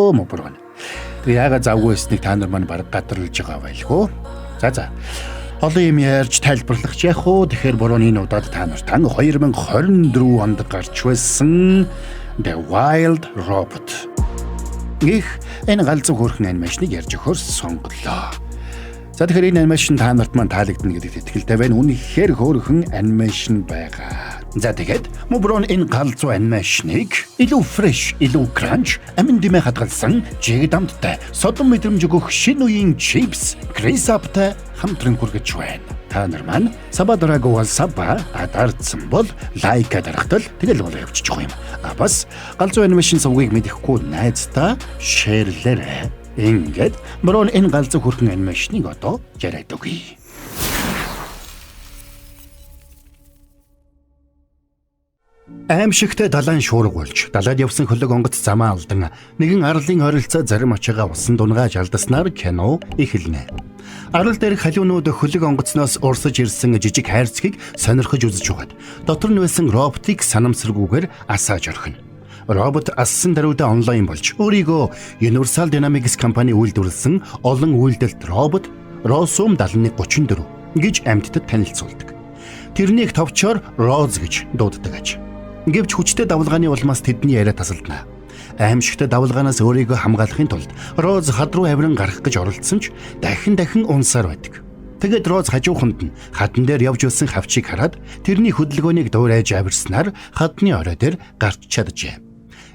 өө мөбрөн. Тэгээ яагаад завгүй эснийг та нар маань бараг гадарлаж байгаа байлгүй. За. Олон юм ярьж тайлбарлах яах вэ? Тэгэхээр борооны удаад та нартан 2024 онд гарч байсан The Wild Robot гэх энэ галзуу хөрхэн анимашныг ярьж өгөхөөр сонголоо. За тэгэхээр энэ анимашн та нарт маань таалагдана гэдэгт итгэлтэй байна. Үнэхээр хөөрхөн анимашн байгаа. За тэгээд мөброн энэ галзуу анимашныг илүү фреш, илүү кранч, амин димэ хадгалсан жигдамттай содон мэдрэмж өгөх шинэ үеийн чипс, крисаптай хамтран хүргэж байна. Та нар маань сабадрагова саба адардсан бол лайк дарахтал тэгэл болоо явчих юм. Бас галзуу анимашн сувгийг мэдэхгүй найзтай шеэрлээрэй. Ингээд борон энэ галзуу хөрхэн анимашныг одоо яриад өгье. Аимшигтэй далайн шуурга болж далайд явсан хөлөг онгоц замаа алдан нэгэн арлын ойролцоо зарим очигаа усан дунгааж алдаснаар кино эхэлнэ. Арал дээрх халиунууд хөлөг онгоцноос урсаж ирсэн жижиг хайрцгийг сонирхож үзэж байгаад дотор нь байсан роботыг санамсаргүйгээр асааж орхино. Робот ассан даруйда онлайн болж өөрийгөө Universal Dynamics компани үйлдвэрлэсэн олон үйлдэлт робот Rosum 7134 гэж амьтдад танилцуулдаг. Тэрнийг товчоор Rose гэж дууддаг аж. Гэвч хүчтэй давлгааны улмаас тэдний яриа тасалдана. Аимшигтай давлгаанаас өөрийгөө хамгаалахын тулд Rose хад руу авиран гарах гэж оролдсон ч дахин унсаар байдаг. Тэгэд Rose хажууханд нь хадан дээр явж байсан хавчийг хараад тэрний хөдөлгөөнийг дуурайж авирснаар хадны орой дээр гарч чаджээ.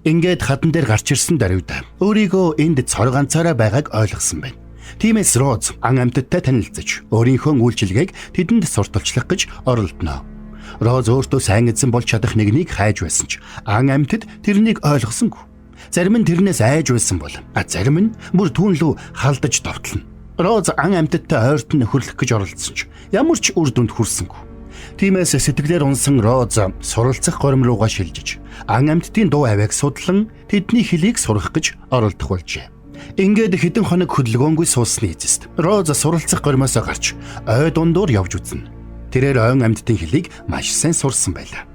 Ингээд хадан дээр гарч ирсэн даруйда өөрийгөө энд цор ганцаараа байгааг ойлгосон байна. Тиймээс Rose ан амьтадтай танилцж өөрийнхөө үйлчилгээг тэдэнд сурталчлах гэж оролдоно. Rose өөртөө сайн эзэн болж чадах нэгнийг хайж байсан ч ан амьтад тэрнийг ойлгосонгүй. Зарим нь тэрнээс айж байсан бол зарим нь бүр түүнлүү халдаж довтлоно. Rose ан амьтадтай ойрт нь нөхөрлөх гэж оролдсон ч ямар ч үр дүнд хүрсэнгүй. Тиймээс сэтгэлээр унсан Rose суралцах горим руугаа шилжиж ан амьтдын дуу авиаг судлан тэдний хэлийг сурах гэж оролдох болжээ. Ингээд хэдэн хоног хөдөлгөөнгүй суусны эцэст Rose суралцах горимоосоо гарч ой дундуур явж үзнэ. Тэрээр ойн амьтдын хэлийг маш сайн сурсан байлаа.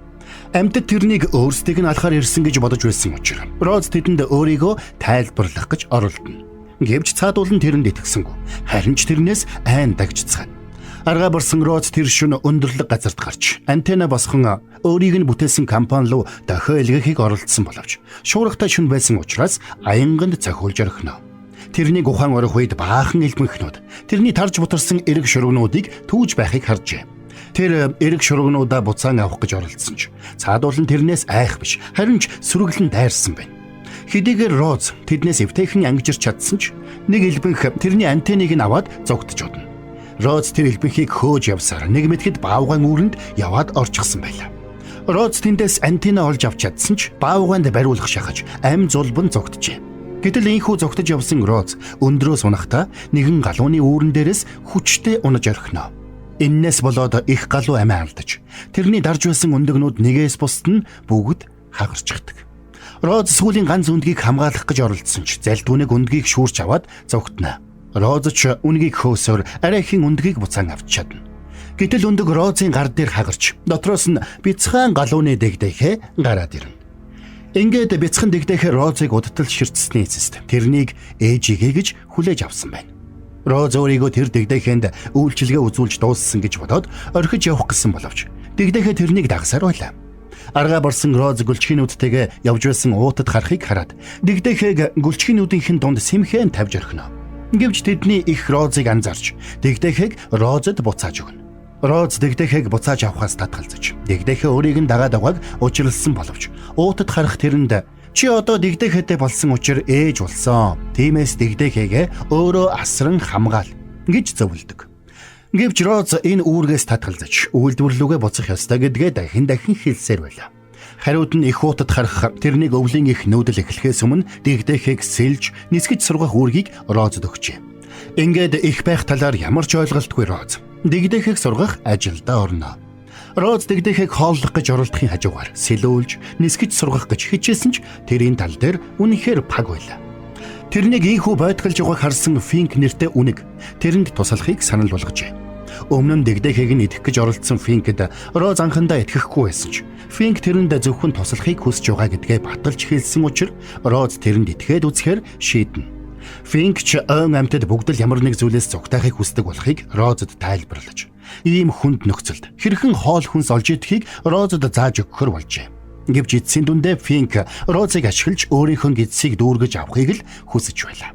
Амьтад тэрнийг өөрсдийг нь алхаар ирсэн гэж бодож байсан учраас Rose тэдэнд өөрийгөө тайлбарлах гэж оролдоно. Гэвч цаадуулан тэрэнд итгэсэнгүй. Харин ч тэрнээс айн дагжцгаана. Арга барсан Rose тэр шөнө өндөрлөг газарт гарч антенна босхон өөрийг нь бүтээсэн компани руу дохио илгээхийг оролдсон боловч шуургатай шөнө байсан учраас аянганд цохиулж орхино. Тэрнийг ухаан орох үед баахан элбэнхнүүд тэрний тарж бутарсан эрэг шургнуудыг түүж байхыг харжээ. Тэр эрэг шургнуудаа буцаан авах гэж оролдсон ч цаадуулан тэрнээс айх биш харин ч сүргэлэн дайрсан байна. Хэдийгээр Rose тэднээс эвтэйхэн ангижирч чадсан ч нэг элбэнх тэрний антенныг нь аваад зогтож одно. Rose тэр элбэнхийг хөөж явсаар нэг мэтгэд баавгаан үүрэнд яваад орчихсон байлаа. Rose тэндээс антенна олж авч чадсан ч баавгаанд бариулах шахаж амь зулбан зогтжээ. Гэтэл ийхүү зогтож явсан Rose өндрөөс унахтаа нэгэн галууны үүрэн дээрээс хүчтэй унаж орхино. Иннээс болоод их галуу амиа алдаж тэрний дарж байсан өндөгнүүд нэгээс бусд нь бүгд хагарчихдаг. Rose сүүлийн ганц өндгийг хамгаалах гэж оролдсон ч зальдгүнэг өндгийг шүүрч аваад зогтно. Rose ч үнгийг хөөсөөр арайхийн өндгийг буцаан авч чадна. Гэтэл өндөг Rose-ийн гар дээр хагарч дотроос нь бяцхан галууны дэгдэхээ гараад ирнэ. Ингээд бяцхан дэгдэхээ Rose-ыг удтал ширтсэний эцэст тэрнийг ээжигээ гэж хүлээж авсан байна. Rose өөрийгөө тэр дэгдэхэнд үйлчилгээ үзүүлж дууссан гэж бодоод орхиж явах гэсэн боловч дэгдэхээ тэрнийг дагсаар байлаа. Арга барсан Rose гүлчгийнүүдтэйгээ явж байсан уутад харахыг хараад дэгдэхээг гүлчгийнүүдийнхэн дунд сэмхэн тавьж орхино. Гэвч тэдний их Rose-ыг анзаарч дэгдэхээг Rose-д буцааж өгнө. Rose дэгдэхээг буцааж авахаас татгалзаж дэгдэхээ өөрийг нь дагаад аваад учирлсан боловч уутад харах тэрэнд чи одоо дэгдэхээтэй болсон учраас ээж болсон. Тиймээс дэгдэхээгээ өөрөө асран хамгаал гэж зөвлөдөг. Гэвч Rose энэ үүргээс татгалзаж үйлдвэрлэлүүгээ буцах ёстой гэдгээ дахин хэлсээр байлаа. Хариуд нь их уутад харах тэрнийг өвлийн их нүүдэл эхлэхээс өмнө дэгдэхийг сэлж нисгэж сургах үүргийг Rose-д өгчээ. Ингээд их байх талаар ямар ч ойлголтгүй Rose дэгдэхийг сургах ажилдаа орно. Rose дэгдэхийг хооллох гэж оролдохын хажуугаар сэлүүлж нисгэж сургах гэж хичээсэн ч тэрийн тал дээр үнэхээр паг байлаа. Тэрнийг ийхүү байтгалж байгааг харсан Fink нэртэй үнэг тэрэнд туслахыг санал болгожээ. Өмнө нь дэгдэхийг нь идэх гэж оролдсон Fink-д Rose анхандаа итгэхгүй байсан ч Финк тэрэнд зөвхөн туслахыг хүсэж байгаа гэдгээ баталж хэлсэн учраас Роз тэрэнд итгээд үзэхээр шийднэ. Финк ч ойн амьтад бүгд л ямар нэг зүйлээс зугтаахыг хүсдэг болохыг Розод тайлбарлаж, ийм хүнд нөхцөлд хэрхэн хоол хүнс олж идэхийг Розод зааж өгөхөр болжээ. Гэвч эцсийн дүндээ Финк Розыг ашиглаж өөрийнхөө гидсийг дүүргэж авахыг л хүсэж байлаа.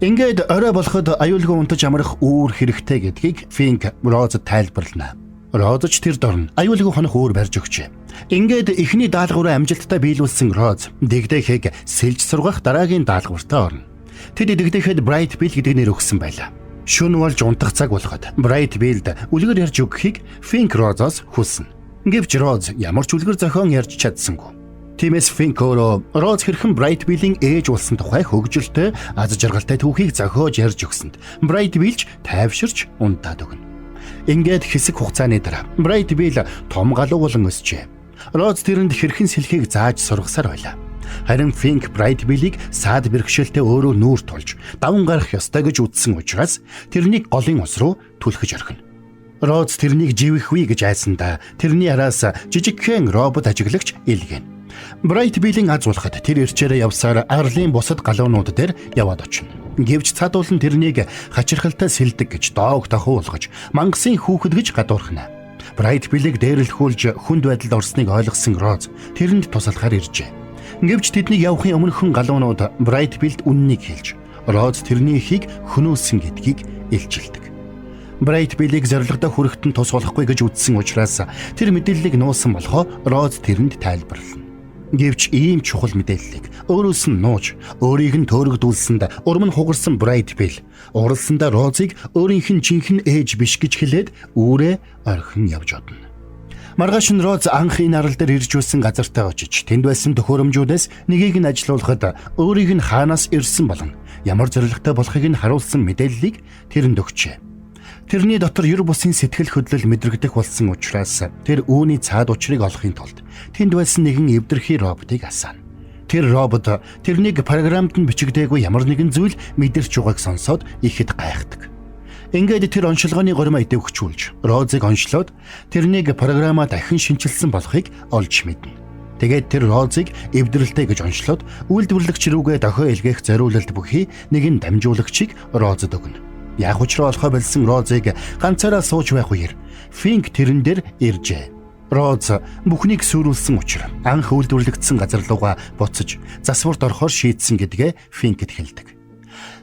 Ингээд орой болоход аюулгүй унтаж амрах үүр хэрэгтэй гэдгийг Финк Розод тайлбарлана. Роз ч тэр дорн аюулгүй хонох үүр барьж өгчээ. Ингээд эхний даалгавраа амжилттай биелүүлсэн Роз дэгдэхийг сэлж сургах дараагийн даалгавартаа орно. Тэд дэгдэхэд Bright Bill гэдэг нэр өгсөн байлаа. Шөнө болж унтах цаг болоход Bright Bill-д үлгэр ярьж өгөхийг Финк Розоос хүснэ. Гэвч Роз ямар ч үлгэр зохион ярьж чадсангүй. Тиймээс Финк өөрөө Роз хэрхэн Bright Bill-ийн ээж болсон тухай хөгжилтэй аз жаргалтай түүхийг зохиож ярьж өгсөнд Bright Bill ч тайвширч унтаад өгнө. Ингээд хэсэг хугацааны дараа Bright Bill том галуу болон өсчээ. Роз тэрэнд хэрхэн сэлхийг зааж сургасаар байлаа. Харин Финк Bright Bill-ийг саад бэрхшээлтэй өөрөө нүүр тулж даван гарах ёстой гэж үзсэн учраас тэрнийг голын ус руу түлхэж орхино. Роз тэрнийг живэхгүй гэж айсандаа тэрний араас жижигхэн робот ажиглагч илгээнэ. Bright Bill-ийн аз болоход тэр ирчээрээ явсаар арлын бусад галуунууд дээр яваад очино. Гэвч цаадуулан тэрнийг хачирхалтай сэлдэг гэж доог дахуу болгож мангасын хүүхэд гэж гадуурхна. Bright Bill-ийг дээрлэхүүлж хүнд байдалд орсныг ойлгосон Роз тэрэнд туслахаар иржээ. Гэвч тэднийг явахын өмнөхөн галуунууд Bright Bill-д үннийг хэлж Роз тэрний ихийг хөнөөсөн гэдгийг илчилдэг. Bright Bill-ийг зорилгодоо хүрэхтэн тус болохгүй гэж үзсэн учраас тэр мэдээллийг нуусан болохоо Роз тэрэнд тайлбарлана. Гэвч ийм чухал мэдээллийг өөрөөс нь нууж өөрийг нь төөрөгдүүлсэнд урам нь хугарсан Bright Bill уралсандаа Розыг өөрийнх нь жинхэнэ ээж биш гэж хэлээд үүрээ орхин явж одно. Маргааш нь Роз анх энэ арал дээр ирж байсан газартаа очиж тэнд байсан төхөөрөмжүүдээс нэгийг нь ажилуулахад өөрийг нь хаанаас ирсэн болон ямар зорилготой болохыг нь харуулсан мэдээллийг тэрэнд өгчээ. Тэрний дотор ер бусын сэтгэл хөдлөл мэдрэгдэх болсон учраас тэр үүний цаад учрыг олохын тулд тэнд байсан нэгэн эвдэрхий роботыг асаана. Тэр робот тэрнийг програмд нь бичигдээгүй ямар нэгэн зүйл мэдэрч байгааг сонсоод ихэд гайхдаг. Ингээд тэр оншилгооны горимаа идэвхжүүлж Розыг оншлоод тэрнийг програмаа дахин шинчилсэн болохыг олж мэднэ. Тэгээд тэр Розыг эвдрэлтэй гэж оншлоод үйлдвэрлэгч рүүгээ дохио илгээх зориулалт бүхий нэгэн дамжуулагчийг Розод өгнө. Яг учраа олохоо болсон Розыг ганцаараа сууж байх үеэр Финк тэрэн дээр иржээ. Роз бүхнийг сүрүүлсэн учраас анх үйлдвэрлэгдсэн газар руугаа буцаж засварт орохоор шийдсэн гэдгээ Финкэд хэлдэг.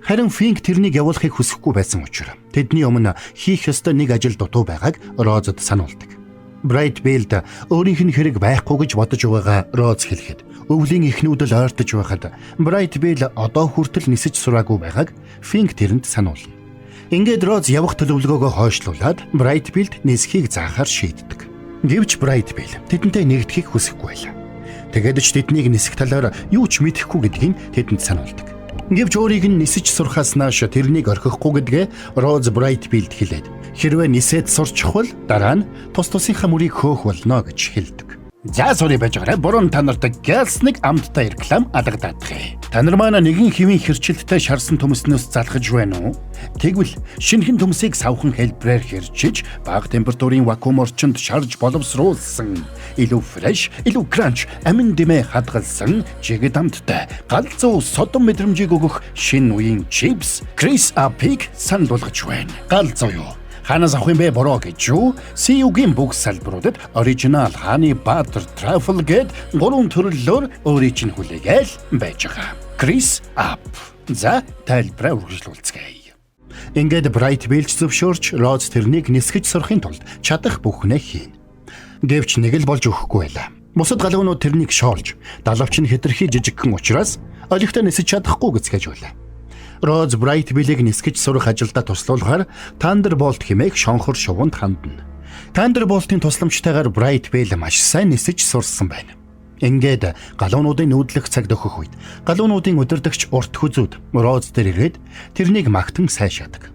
Харин Финк тэрнийг явуулахыг хүсэхгүй байсан учраас тэдний өмнө хийх ёстой нэг ажил дутуу байгааг Розод сануулдаг. Bright Bill-д өөрийнх нь хэрэг байхгүй гэж бодож байгаагаа Роз хэлэхэд өвлийн эхнүүд л ойртож байхад Bright Bill одоо хүртэл нисэж сураагүй байгааг Финк тэрэнд сануулна. Ингээд Роз явах төлөвлөгөөгөө хойшлуулад Bright Bill-д нисхийг заахаар шийддэг. Гэвч Bright Bill тэдэнтэй нэгдэхийг хүсэхгүй байлаа. Тэгээд ч тэднийг нисэх талаар юу ч мэдэхгүй гэдгийг тэдэнд сануулдаг. Гэвч өөрийг нь нисэж сурахаас нааш тэрнийг орхихгүй гэдгээ Роз Bright Bill-д хэлээд хэрвээ нисээд сурчих бол дараа нь тус тусынхаа мөрийг хөөх болно гэж хэлдэг. За сори байж байгаарай. Буруу та нарт гэлс нэг амттай реклам алгадаадах. Та нар маань нэгэн хэвийн хэрчилттэй шарсан төмснөөс залхаж байна уу? Тэгвэл шинэхэн төмсийг савхан хэлбэрээр хэрчиж бага температурын вакуум орчинд шарж боловсруулсан илүү фреш, илүү кранч, амин дэмээ хадгалсан жигэд амттай галзуу содон мэдрэмжийг өгөх шинэ үеийн чипс Chris Up-ыг санал болгож байна. Галзуу юу? Ханаас авах юм бэ бороо гэж юу? CU-гийн бүх салбаруудад оригинал honey butter truffle гээд 3 төрлөөр өөрийн чинь хүлээгээл байж байгаа. Chris Up. За тайлбараа үргэлжлүүлцгээе. Ингээд Bright Bill зөвшөөрч Роз тэрнийг нисгэж сурахын тулд чадах бүхнээ хийнэ. Гэвч нэг л болж өгөхгүй байлаа. Бусад галуунууд тэрнийг шоолж, далавч нь хэтэрхий жижигхэн учраас олигтой нисэж чадахгүй гэцгээж байлаа. Роз Bright Bill-ийг нисгэж сурах ажилдаа туслуулахаар Thunderbolt хэмээх шонхор шувуунд хандна. Thunderbolt-ийн тусламжтайгаар Bright Bill маш сайн нисэж сурсан байна. Ингээд галуунуудын нүүдлэх цаг дөхөх үед галуунуудын удирдагч урт хүзүүд Роз дээр ирээд тэрнийг магтан сайшаадаг.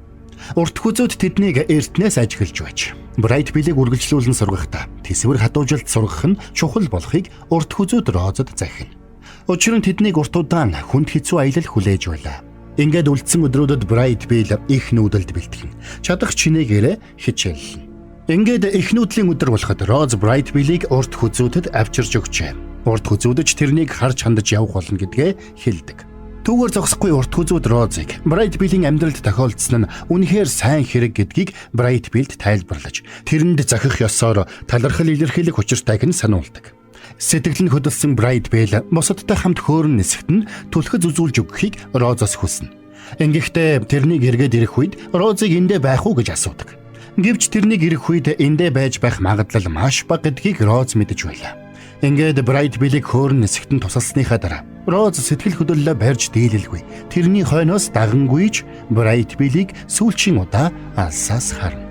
Урт хүзүүд тэднийг эртнээс ажиглаж байж Bright Bill-ийг үргэлжлүүлэн сургахдаа тэсвэр хадуужилт сургах нь чухал болохыг урт хүзүүд Розод захина. Учир нь тэднийг урт удаан хүнд хэцүү аялал хүлээж байлаа. Ингээд үлдсэн өдрүүдэд Bright Bill их нүүдэлд бэлтгэн чадах чинээгээрээ хичээллэн. Ингээд их нүүдлийн өдөр болоход Роз Брайтвиллийг урт хүзүүдэд авчирч өгчээ. Урт хүзүүдэж тэрнийг харж хандаж явах болно гэдгээ хэлдэг. Түүгээр зогсохгүй урт хүзүүд Розыг Брайтвиллийн амьдралд тохиолдсон нь үнэхээр сайн хэрэг гэдгийг Брайтвиллд тайлбарлаж, тэрэнд захих ёсоор талархал илэрхийлэх учиртайг нь сануулдаг. Сэтгэл нь хөдөлсөн Брайтвилл бусадтай хамт хөөрн нисэхт нь түлхэц үзүүлж өгөхийг Розоос хүснэ. Ингэхдээ тэрнийг эргээд ирэх үед Розыг эндэ байх уу гэж асуудаг. Гэвч тэрнийг ирэх үед эндэ байж байх магадлал маш бага гэдгийг Роз мэдэж байлаа. Ингээд Брайтвиллийг хөөрн нисэхт нь тусалсныхаа дараа Роз сэтгэл хөдлөлөө барьж дийлэлгүй. Тэрний хойноос дагангүйж Брайтвиллийг сүүлчийн удаа алсаас харна.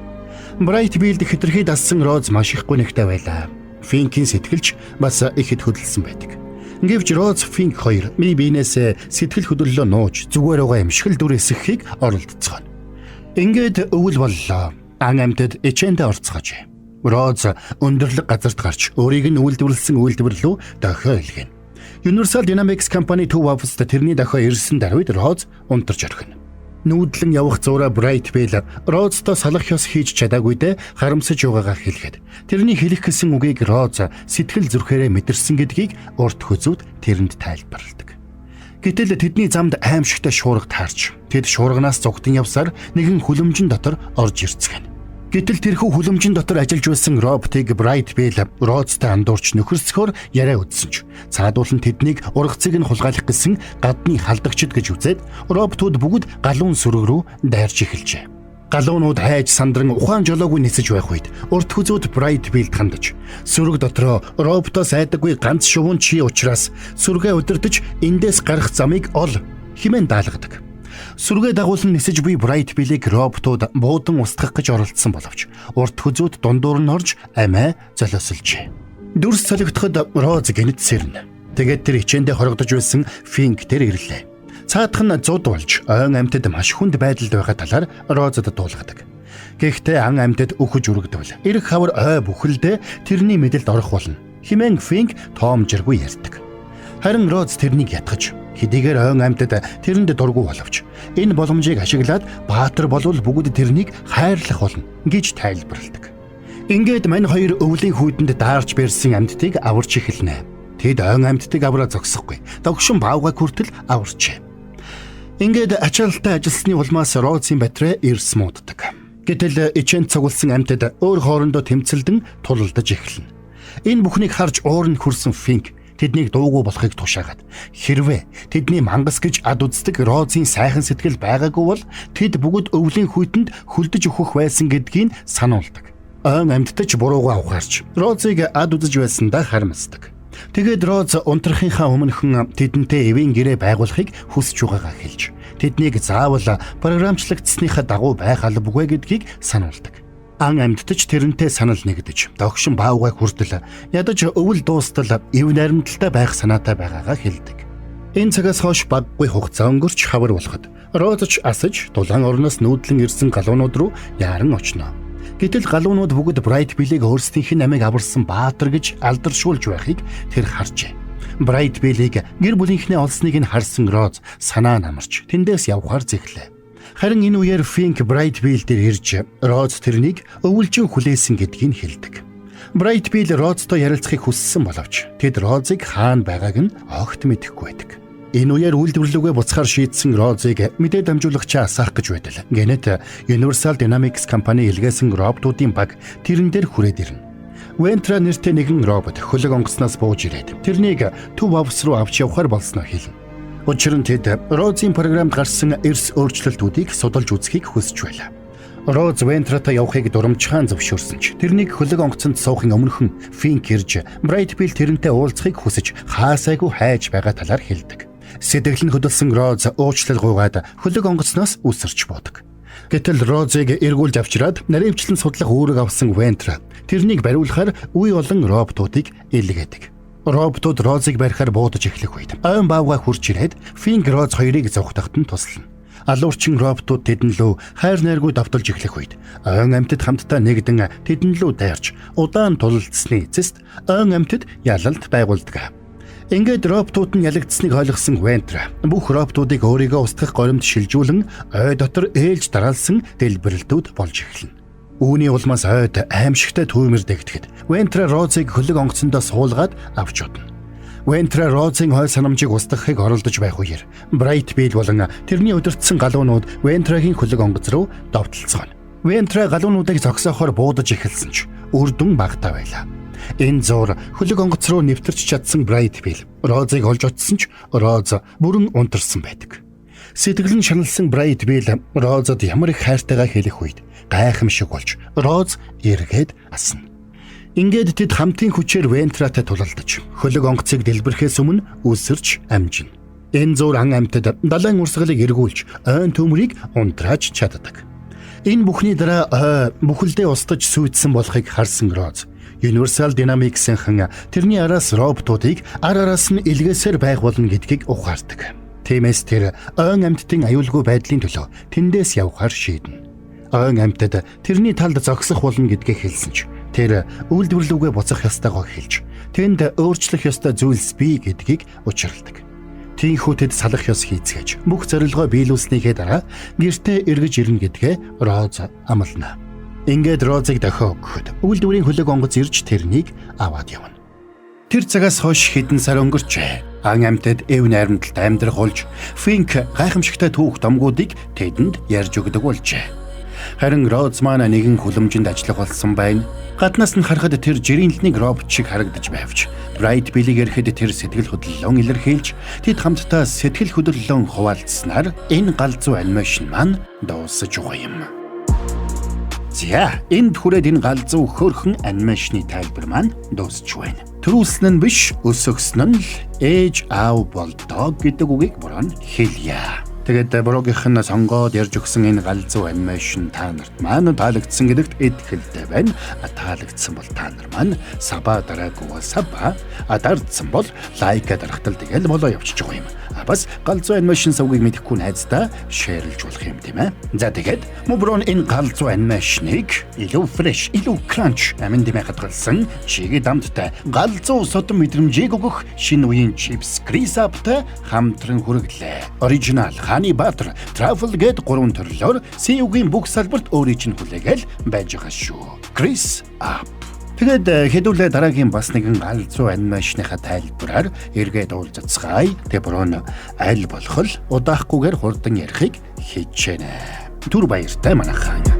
Брайтвиллд хэтэрхий дассан Роз маш их гүнхтэй байлаа. Финкийн сэтгэлч бас ихэд хөдөлсөн байдаг. Гэвч Роз Финк хоёр биенээсээ сэтгэл хөдлөлөө нууж зүгээр байгаа юм шиг л дүр эсэхийг оролдцгоно. Ингээд өвөл боллоо. Ан амьтад эчэндээ орцгооч. Роз өндөрлөг газарт гарч өөрийг нь үйлдвэрлэсэн үйлдвэрлэлөө дохио илгээнэ. Universal Dynamics компани төв оффист тэрний дохио ирсэн даруйд Роз унтарч орхино. Нүүдлэн явах зураа Брайтвилл Розтой салах ёс хийж чадаагүйдээ харамсаж байгаагаар хэлгээд тэрний хэлэх гэсэн үгийг Роз сэтгэл зүрхээрээ мэдэрсэн гэдгийг урт хүзүүд тэрэнд тайлбарладаг. Гэтэл тэдний замд аимшигтай шуурга таарч тэд шуурганаас зугтан явсаар нэгэн хүлэмжин дотор орж ирцгэн. Гэтэл тэрхүү хүлэмжин дотор ажиллаж байсан роботыг Брайтвилл Розтой андуурч нөхөрсгөөр яриа үдсэн ч цаадуулан тэднийг ургацыг нь хулгайлах гэсэн гадны халдагчид гэж үзээд роботууд бүгд галуун сүрэг рүү дайрч эхэлжээ. Галуунууд хайж сандран ухаан жолоогүй нисэж байх үед урт хүзүүд Брайтвиллд хандаж сүрэг дотроо роботоос айдаггүй ганц шувуун чи учраас сүргээ удирдах эндээс гарах замыг ол хэмээн даалгадаг. Сүргээ дагуулсан нисэж буй Брайтвиллийг роботууд буудан устгах гэж оролдсон боловч урт хүзүүд дундуур нь орж амиа золиослжээ. Дүрс солигдоход Роз гэнэт сэрнэ. Тэгээд тэр хичээндээ хорогдож байсан Финк тэр ирлээ. Цаадах нь зуд болж ойн амьтад маш хүнд байдалд байгаа талаар Розод дуулгадаг. Гэхдээ ан амьтад өгөж үргэдвэл эрх хавар ой бүхэлдээ тэрний мэдэлд орох болно. Химэн Финк тоомжиргүй ярьдаг. Харин Роз тэрнийг ятгаж хэдийгээр ойн амьтад тэрэнд дургүй боловч энэ боломжийг ашиглаад баатар болвол бүгд тэрнийг хайрлах болно гэж тайлбарладаг. Ингээд мань хоёр өвлийн хүйдэнд даарч бэрсэн амьтдыг аварч эхэлнэ. Тэд ойн амьтдыг авраа зогсохгүй. Догшин баавгай хүртэл аварчээ. Ингээд ачаалттай ажилласны улмаас Розын батраа эрс мууддаг. Гэтэл ичэнд цугулсан амьтад өөр хоорондоо тэмцэлдэн тулалдаж эхэлнэ. Энэ бүхнийг харж уур нь хүрсэн Финк тэднийг дуугүй болохыг тушаагаад хэрвээ тэдний мангас гэж ад үздэг Розын сайхан сэтгэл байгаагүй бол тэд бүгд өвлийн хүйтэнд хөлдөж өгөх байсан гэдгийг сануулдаг. Ойн амьтдаж буруугаа ухаарч Розыг ад үзэж байсандаа харамсдаг. Тэгээд Роз унтрахынхаа өмнөхөн тэдэнтэй эвийн гэрээ байгуулахыг хүсэж байгаагаа хэлж тэднийг заавал програмчлагдсныхаа дагуу байх албагүй гэдгийг сануулдаг. Ан амьтдаж тэрнтэй санал нэгдэж догшин баавгай хүртэл ядаж өвөл дуустал эв найрамдалтай байх санаатай байгаагаа хэлдэг. Энэ цагаас хойш баггүй хугацаа өнгөрч хавар болоход Роз ч асаж дулаан орноос нүүдлэн ирсэн галуунууд руу яаран очно. Гэтэл галуунууд бүгд Брайтвиллийг өөрсдийнх нь амийг аварсан баатар гэж алдаршуулж байхыг тэр харжээ. Брайтвиллийг гэр бүлийнхнээ олсныг нь харсан Роз санаа намарч тэндээс явхаар зэглээ. Харин энэ үеэр Финк Брайтвилл дээр ирж Роз тэрнийг өвөлжин хүлээсэн гэдгийг хэлдэг. Брайтвилл Розтой ярилцахыг хүссэн боловч тэд Розыг хаана байгааг нь огт мэдэхгүй байдаг. Энэ үеэр үйлдвэрлэлүүгээ буцахаар шийдсэн Розыг мэдээ дамжуулагчаа асаах гэж байтал. Гэнэт Universal Dynamics компани илгээсэн роботуудын баг тэрэн дээр хүрээд ирнэ. Вентра нэртэй нэгэн робот хөлөг онгоцноос бууж ирээд тэрнийг төв офис руу авч явахаар болсноо хэлнэ. Учир нь тэд Розын програмд гарсан эрс өөрчлөлтүүдийг судалж үзхийг хүсэж байлаа. Роз Вентратай явахыг дурамжхан зөвшөөрсөн ч тэрнийг хөлөг онгоцонд суухын өмнөхөн Финк ирж Брайтвилл тэрнтэй уулзахыг хүсэж хаасайгүй хайж байгаа талаар хэлдэг. Сэтгэл нь хөдөлсөн Роз уучлал гуйгаад хөлөг онгоцноос үсэрч буудаг. Гэтэл Розыг эргүүлж авчираад наривчлан судлах үүрэг авсан Вентра тэрнийг бариулахаар үе олон роботуудыг илгээдэг. Роботууд Розыг барихаар буудаж эхлэх үед ойн баавгай хурж ирээд Финк Роз хоёрыг зогтоход нь туслана. Алуурчин роботууд тэдэн лөө хайр найргүй давталж эхлэх үед ойн амьтад хамтдаа нэгдэн тэдэн лөө дайрч удаан тулалдсны эцэст ойн амьтад ялалт байгуулдаг. Ингээд роботууд нь ялагдсныг ойлгосон Вентра бүх роботуудыг өөрийгөө устгах горимд шилжүүлэн ой дотор ээлж дараалсан дэлбэрэлтүүд болж эхэлнэ. Үүний улмаас ойд аимшигтай түүмэр дэгдэхэд Вентра Розыг хөлөг онгоцондоо суулгаад авч удна. Вентра Розын хой санамжийг устгахыг оролдож байх үеэр Брайт Билл болон тэрний удирдсан галуунууд Вентрагийн хөлөг онгоц руу довтолцгооно. Вентра галуунуудыг зогсоохоор буудаж эхэлсэн ч үр дүн багтаа байлаа. Энэ зуур хөлөг онгоц руу нэвтэрч чадсан Брайт Билл Розыг олж очсон ч Роз бүрэн унтарсан байдаг. Сэтгэл нь шаналсан Брайт Билл Розод ямар их хайртайгаа хэлэх үед гайхамшиг болж Роз эргээд асна. Ингээд тэд хамтын хүчээр Вентратай тулалдаж хөлөг онгоцыг дэлбэрэхээс өмнө үсэрч амжина. Энэ зуур ан амьтад далайн урсгалыг эргүүлж ойн төмрийг унтрааж чаддаг. Энэ бүхний дараа бүхэлдээ устдаж сүйдсэн болохыг харсан Роз Universal Dynamics-ийн тэрний араас роботуудыг араас нь илгээсээр байх болно гэдгийг ухаардаг. Тиймээс тэр ойн амьтдын аюулгүй байдлын төлөө тэндээс явахаар шийднэ. Ойн амьтад тэрний талд зогсох болно гэдгийг хэлсэн ч тэр үйлдвэрлэлүүгээ буцах ёстойгоо хэлж тэнд өөрчлөх ёстой зүйлс бий гэдгийг учирладаг. Тийхүү тэд салах ёс хийцгээж бүх зорилгоо биелүүлснийхээ дараа гэртээ эргэж ирнэ гэдгээ Роз амлана. Ингээд Розыг дохио өгөхөд үйлдвэрийн хөлөг онгоц ирж тэрнийг аваад явна. Тэр цагаас хойш хэдэн сар өнгөрчээ. Ан амьтад эв найрамдалд амьдрах болж Финк гайхамшигтай түүх домгуудыг тэдэнд ярьж өгдөг болжээ. Харин Роз маань нэгэн хүлэмжинд ажиллах болсон байна. Гаднаас нь харахад тэр жирийнлэний робот шиг харагдаж байвч Брайт Биллийг эрэхэд тэр сэтгэл хөдлөлөөн илэрхийлж тэд хамтдаа сэтгэл хөдлөлөөн хуваалцсанаар энэ галзуу анимашн маань дуусаж байгаа юм. За энд хүрээд энэ галзуу хөөрхөн анимашны тайлбар маань дуусч байна. Төрүүлсэн нь биш өсөгсөн нь л ээж аав болдоо гэдэг үгийг бурхан хэлье. Тэгээд Брогийнх нь сонгоод ярьж өгсөн энэ галзуу анимашн та нарт маань таалагдсан гэдэгт итгэлтэй байна. Таалагдсан бол та нар маань саба дараагүй саба, дардсан бол лайк дарахтал тэгэл болоо явчихж байгаа юм. Бас галзуу анимашн сувгийг мэдэхгүй найздаа шеэрлж болох юм тийм ээ. За тэгээд Моброн энэ галзуу анимашныг илүү фреш, илүү кранч амин дэмэ хадгалсан чигээ дамттай галзуу содон мэдрэмжийг өгөх шинэ үеийн чипс Крисаптай хамтран хүргэлээ. Оригинал Хани Баттер Travel гээд 3 төрлөөр CU-гийн бүх салбарт өөрийн чинь хүлээгээл байж байгаа шүү. Крис Ап. Тэгээд хэдүүлээ дараагийн бас нэгэн галзуу анимашныхаа тайлбараар эргээд уулзацгаая. Тэ Брон аль болох удаахгүйгээр хурдан ярихыг хичээнэ. Түр баяртай манайхаа.